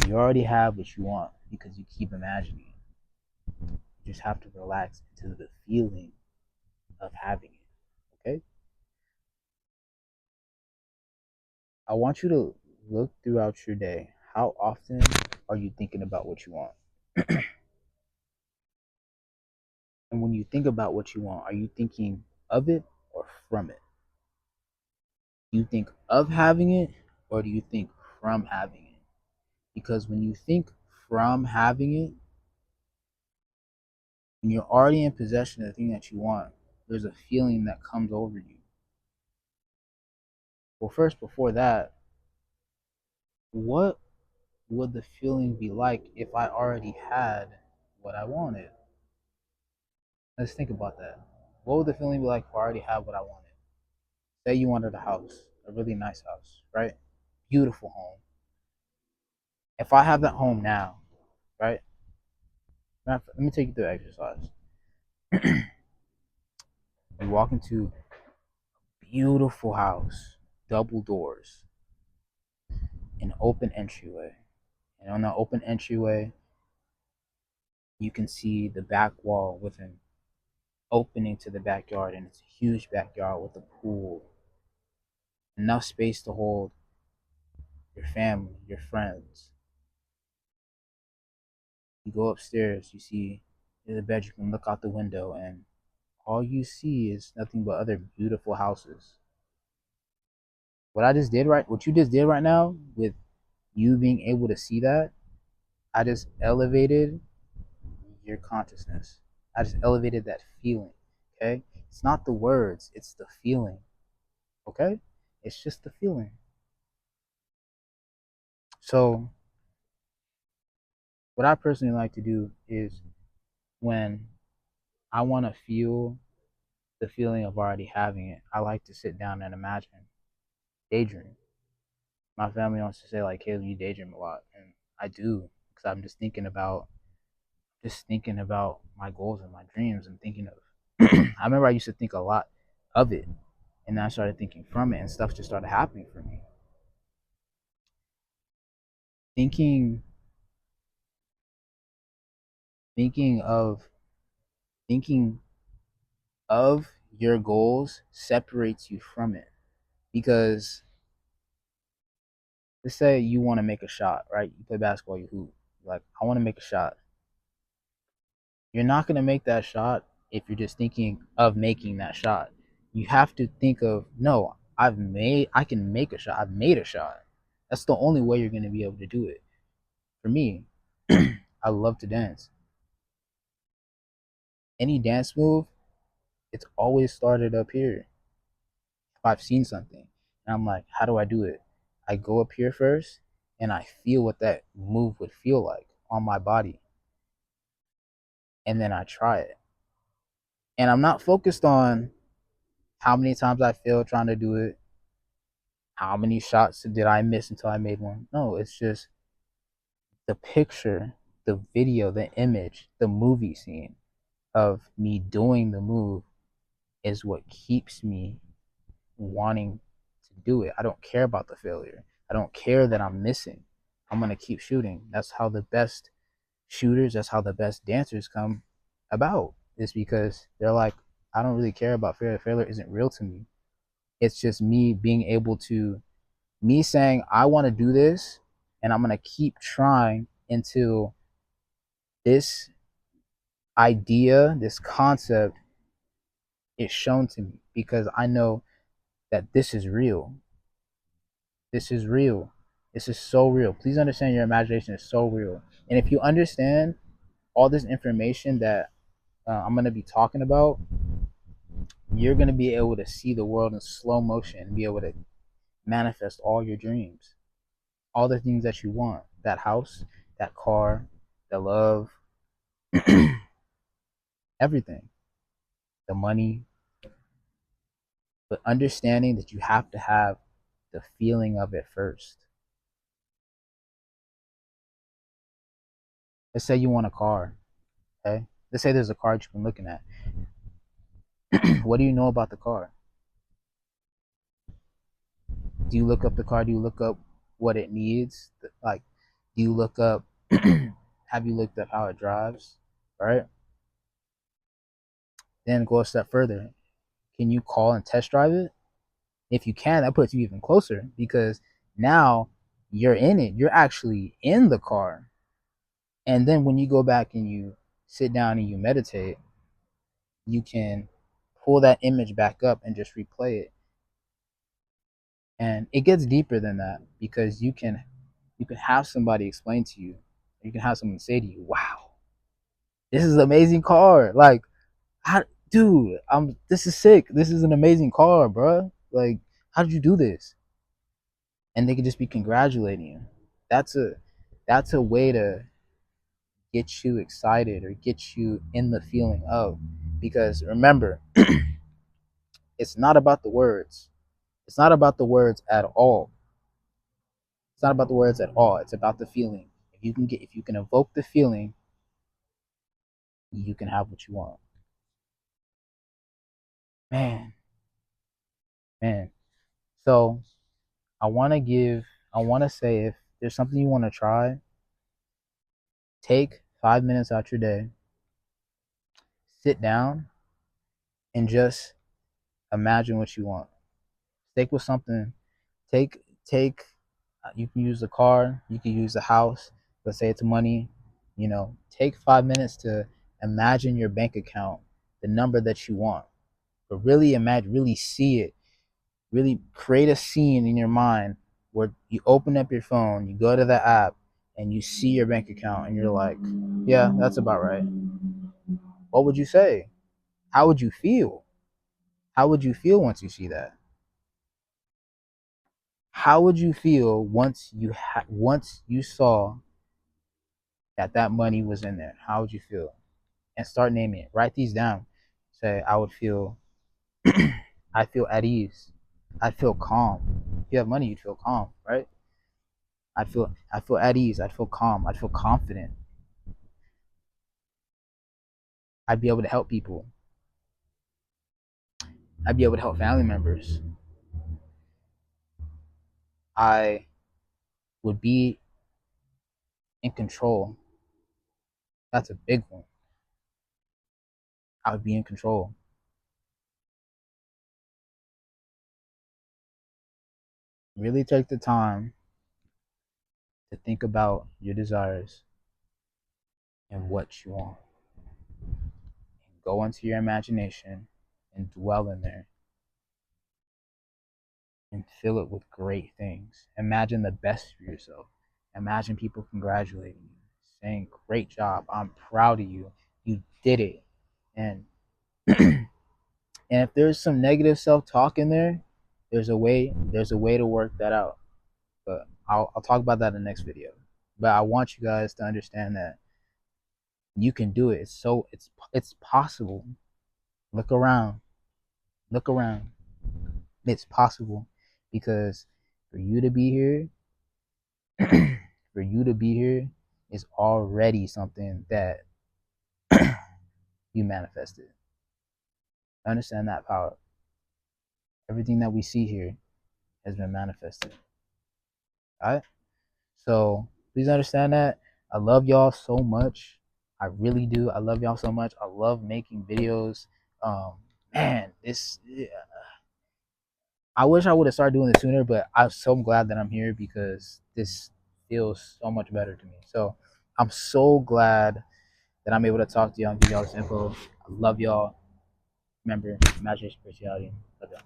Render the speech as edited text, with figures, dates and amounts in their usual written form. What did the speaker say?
You already have what you want because you keep imagining it. You just have to relax into the feeling of having it. Okay? I want you to look throughout your day. How often are you thinking about what you want? And when you think about what you want, are you thinking of it or from it? Do you think of having it or do you think from having it? Because when you think from having it, when you're already in possession of the thing that you want, there's a feeling that comes over you. Well, first, before that, what would the feeling be like if I already had what I wanted? Let's think about that. What would the feeling be like if I already had what I wanted? Say you wanted a house, a really nice house, right? Beautiful home. If I have that home now, right? Let me take you through the exercise. You walk into a beautiful house, double doors, an open entryway. And on that open entryway, you can see the back wall with an opening to the backyard, and it's a huge backyard with a pool, enough space to hold your family, your friends. You go upstairs, you see there's a bed, you can look out the window, and all you see is nothing but other beautiful houses. What you just did right now with you being able to see that, I just elevated your consciousness. I just elevated that feeling. Okay? It's not the words, it's the feeling. Okay? It's just the feeling. So, what I personally like to do is when I want to feel the feeling of already having it, I like to sit down and imagine, daydream. My family wants to say like, "Caleb, you daydream a lot," and I do because I'm just thinking about my goals and my dreams and thinking of. I remember I used to think a lot of it, and then I started thinking from it, and stuff just started happening for me. Thinking, thinking of, thinking of your goals separates you from it because let's say you want to make a shot, right? You play basketball, you hoop. You're like, I want to make a shot. You're not going to make that shot if you're just thinking of making that shot. You have to think of, no, I can make a shot. I've made a shot. That's the only way you're going to be able to do it. For me, I love to dance. Any dance move, it's always started up here. If I've seen something and I'm like, how do I do it? I go up here first and I feel what that move would feel like on my body. And then I try it. And I'm not focused on how many times I failed trying to do it, how many shots did I miss until I made one. No, it's just the picture, the video, the image, the movie scene of me doing the move is what keeps me wanting to do it. I don't care about the failure. I don't care that I'm missing. I'm going to keep shooting. That's how the best shooters, that's how the best dancers come about. Is because they're like, I don't really care about failure. Failure isn't real to me. It's just me being able to, me saying, I want to do this and I'm going to keep trying until this idea, this concept is shown to me because I know that this is real. This is real. This is so real. Please understand your imagination is so real. And if you understand all this information that I'm going to be talking about, you're going to be able to see the world in slow motion and be able to manifest all your dreams, all the things that you want, that house, that car, the love, everything, the money, but understanding that you have to have the feeling of it first. Let's say you want a car, okay? Let's say there's a car that you've been looking at. What do you know about the car? Do you look up the car? Do you look up what it needs? Like, Do you look up have you looked up how it drives? Right? Then go a step further. Can you call and test drive it? If you can, that puts you even closer because now you're in it. You're actually in the car. And then when you go back and you sit down and you meditate, you can pull that image back up and just replay it. And it gets deeper than that because you can have somebody explain to you. You can have someone say to you, "Wow, this is an amazing car." Like, how, dude, this is sick. This is an amazing car, bro. Like, how did you do this? And they could just be congratulating you. That's a that's a way to get you excited or get you in the feeling of, because remember, it's not about the words. It's not about the words at all. It's not about the words at all. It's about the feeling. If you can evoke the feeling, you can have what you want. Man, man. So I want to say, if there's something you want to try, take 5 minutes out your day, sit down, and just imagine what you want. Stick with something. Take. You can use the car. You can use the house. Let's say it's money. Take 5 minutes to imagine your bank account, the number that you want. But really imagine, really see it, really create a scene in your mind where you open up your phone, you go to the app, and you see your bank account, and you're like, yeah, that's about right. What would you say? How would you feel? How would you feel once you see that? How would you feel once you saw that money was in there? How would you feel? And start naming it. Write these down. Say, I would feel, I feel at ease. I'd feel calm. If you have money, you'd feel calm, right? I feel at ease. I'd feel calm. I'd feel confident. I'd be able to help people. I'd be able to help family members. I would be in control. That's a big one. I would be in control. Really take the time to think about your desires and what you want. Go into your imagination and dwell in there and fill it with great things. Imagine the best for yourself. Imagine people congratulating you, saying, "Great job. I'm proud of you. You did it." And and if there's some negative self-talk in there, there's a way to work that out. But I'll talk about that in the next video. But I want you guys to understand that you can do it. It's possible. Look around. Look around. It's possible, because for you to be here, for you to be here is already something that you manifested. Understand that power. Everything that we see here has been manifested. All right? So please understand that. I love y'all so much. I really do. I love y'all so much. I love making videos. Um, man, I wish I would have started doing this sooner, but I'm so glad that I'm here because this feels so much better to me. So I'm so glad that I'm able to talk to y'all and give y'all this info. I love y'all. Remember, imagine spirituality. Love y'all.